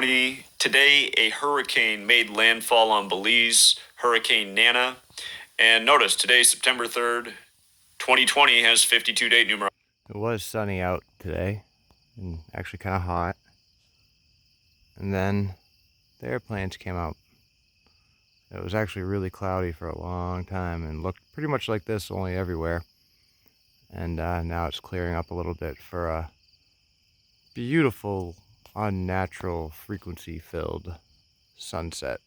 Today, a hurricane made landfall on Belize, Hurricane Nana. And notice, today, September 3rd, 2020, has 52 date numerology. It was sunny out today, and actually kind of hot. And then the airplanes came out. It was actually really cloudy for a long time and looked pretty much like this, only everywhere. And now it's clearing up a little bit for a beautiful, unnatural, frequency-filled sunset.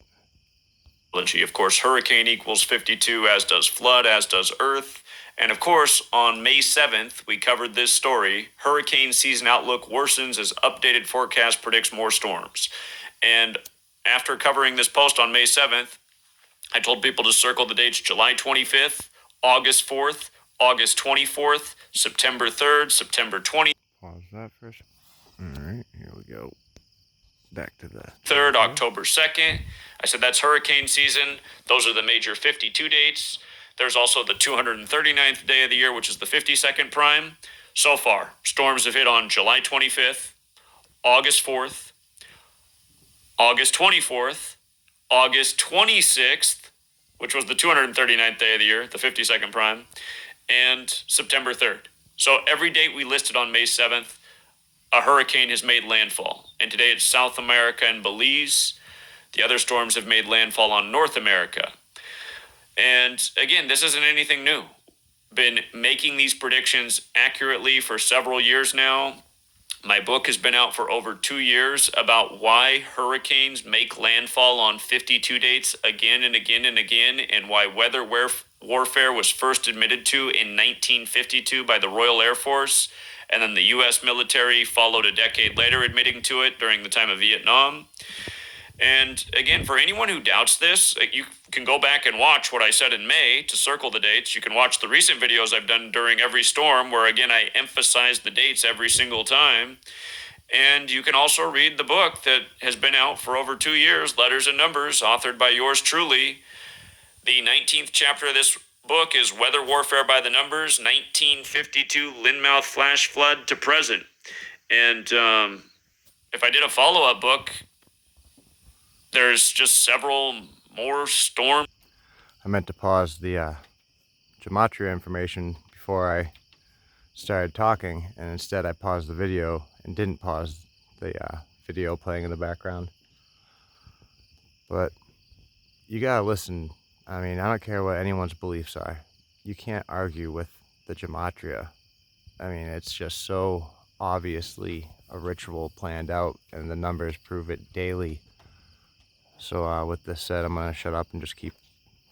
Of course, hurricane equals 52, as does flood, as does Earth. And of course, on May 7th, we covered this story. Hurricane season outlook worsens as updated forecast predicts more storms. And after covering this post on May 7th, I told people to circle the dates July 25th, August 4th, August 24th, September 3rd, September 20th. Pause that first. All right, here we go. Back to the 3rd, October 2nd. I said that's hurricane season. Those are the major 52 dates. There's also the 239th day of the year, which is the 52nd prime. So far, storms have hit on July 25th, August 4th, August 24th, August 26th, which was the 239th day of the year, the 52nd prime, and September 3rd. So every date we listed on May 7th, a hurricane has made landfall. And today it's South America and Belize. The other storms have made landfall on North America. And again, this isn't anything new. Been making these predictions accurately for several years now. My book has been out for over 2 years about why hurricanes make landfall on 52 dates again and again and again, and why weather warfare was first admitted to in 1952 by the Royal Air Force, and then the U.S. military followed a decade later admitting to it during the time of Vietnam. And again, for anyone who doubts this, you can go back and watch what I said in May to circle the dates. You can watch the recent videos I've done during every storm where, again, I emphasize the dates every single time. And you can also read the book that has been out for over 2 years, Letters and Numbers, authored by yours truly. The 19th chapter of this book is Weather Warfare by the Numbers, 1952 Linmouth Flash Flood to present. And if I did a follow-up book, there's just several more storms. I meant to pause the Gematria information before I started talking, and instead I paused the video and didn't pause the video playing in the background. But you gotta listen. I mean, I don't care what anyone's beliefs are. You can't argue with the Gematria. I mean, it's just so obviously a ritual planned out, and the numbers prove it daily. So with this said, I'm going to shut up and just keep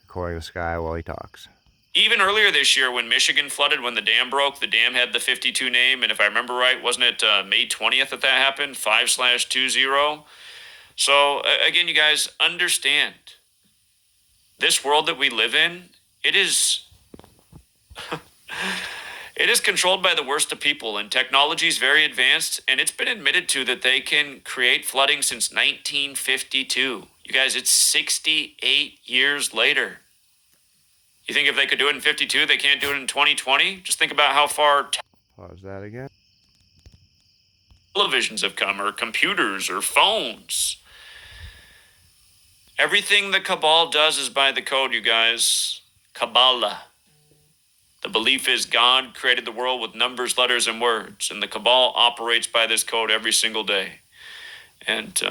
recording the sky while he talks. Even earlier this year when Michigan flooded, when the dam broke, the dam had the 52 name. And if I remember right, wasn't it May 20th that happened? 5/20. So again, you guys understand this world that we live in, it is it is controlled by the worst of people, and technology is very advanced, and it's been admitted to that they can create flooding since 1952. You guys, it's 68 years later. You think if they could do it in 52, they can't do it in 2020? Just think about how far Pause that again. televisions have come, or computers, or phones. Everything the cabal does is by the code, you guys. Kabbalah. The belief is God created the world with numbers, letters, and words, and the cabal operates by this code every single day. And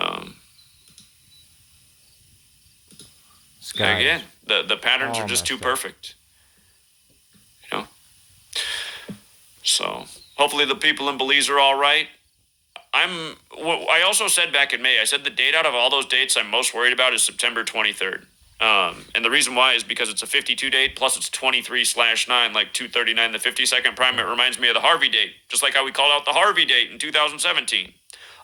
again, the patterns are just too perfect. You know? So hopefully the people in Belize are all right. I also said back in May, I said the date out of all those dates I'm most worried about is September 23rd. And the reason why is because it's a 52 date, plus it's 23/9, like 239, the 52nd prime. It reminds me of the Harvey date, just like how we called out the Harvey date in 2017.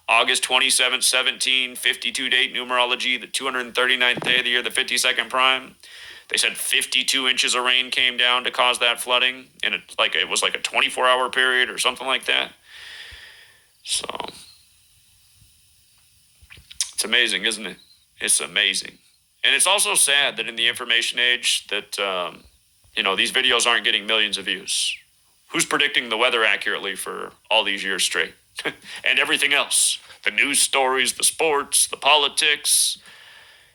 August 27th, 17, 52 date numerology, the 239th day of the year, the 52nd prime. They said 52 inches of rain came down to cause that flooding, and it was like a 24-hour period or something like that. So it's amazing, isn't it? It's amazing. And it's also sad that in the information age that, these videos aren't getting millions of views. Who's predicting the weather accurately for all these years straight? And everything else. The news stories, the sports, the politics.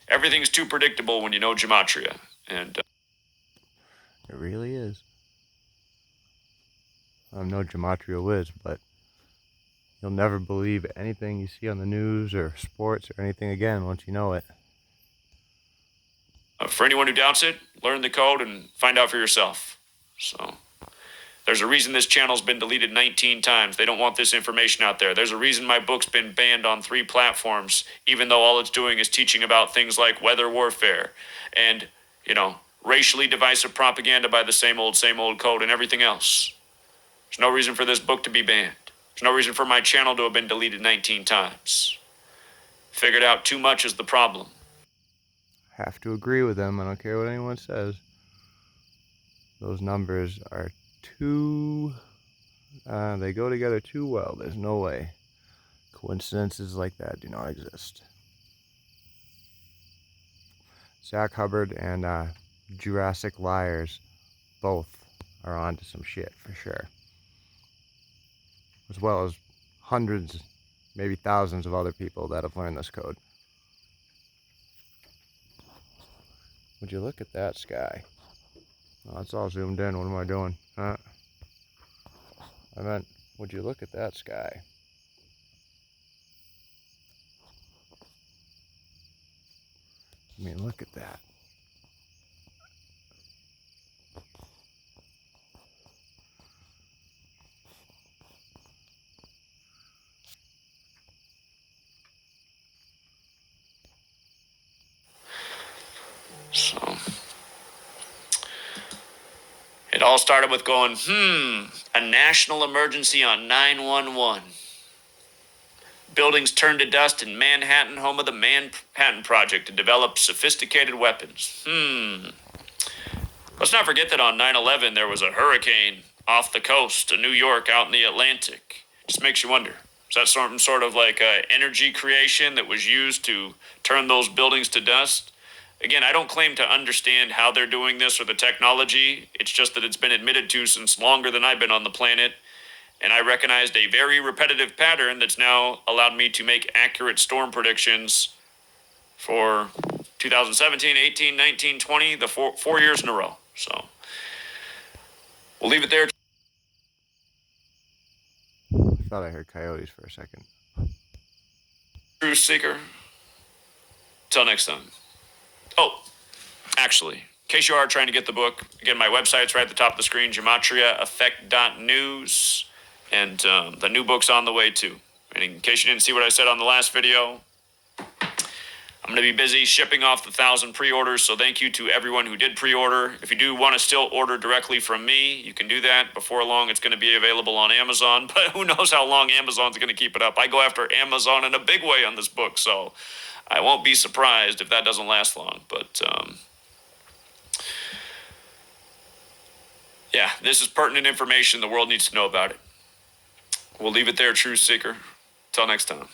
Everything's too predictable when you know Gematria. And It really is. I'm no Gematria whiz, but you'll never believe anything you see on the news or sports or anything again once you know it. For anyone who doubts it, learn the code and find out for yourself. So, there's a reason this channel's been deleted 19 times. They don't want this information out there. There's a reason my book's been banned on 3 platforms, even though all it's doing is teaching about things like weather warfare and, racially divisive propaganda by the same old code and everything else. There's no reason for this book to be banned. There's no reason for my channel to have been deleted 19 times. Figured out too much is the problem. Have to agree with them. I don't care what anyone says. Those numbers are they go together too well. There's no way. Coincidences like that do not exist. Zach Hubbard and Jurassic Liars both are onto some shit for sure. As well as hundreds, maybe thousands of other people that have learned this code. Would you look at that sky? Oh, it's all zoomed in. What am I doing? I meant, would you look at that sky? I mean, look at that. So, it all started with going, a national emergency on 911. Buildings turned to dust in Manhattan, home of the Manhattan Project to develop sophisticated weapons. Let's not forget that on 9/11 there was a hurricane off the coast of New York out in the Atlantic. Just makes you wonder. Is that some sort of like energy creation that was used to turn those buildings to dust? Again, I don't claim to understand how they're doing this or the technology. It's just that it's been admitted to since longer than I've been on the planet. And I recognized a very repetitive pattern that's now allowed me to make accurate storm predictions for 2017, 18, 19, 20, the four years in a row. So we'll leave it there. I thought I heard coyotes for a second. Truth Seeker. Till next time. Oh, actually, in case you are trying to get the book, again, my website's right at the top of the screen, gematriaeffect.news. And the new book's on the way too. And in case you didn't see what I said on the last video, I'm going to be busy shipping off the 1,000 pre-orders, so thank you to everyone who did pre-order. If you do want to still order directly from me, you can do that. Before long, it's going to be available on Amazon, but who knows how long Amazon's going to keep it up. I go after Amazon in a big way on this book, so I won't be surprised if that doesn't last long. But yeah, this is pertinent information. The world needs to know about it. We'll leave it there, Truth Seeker. Till next time.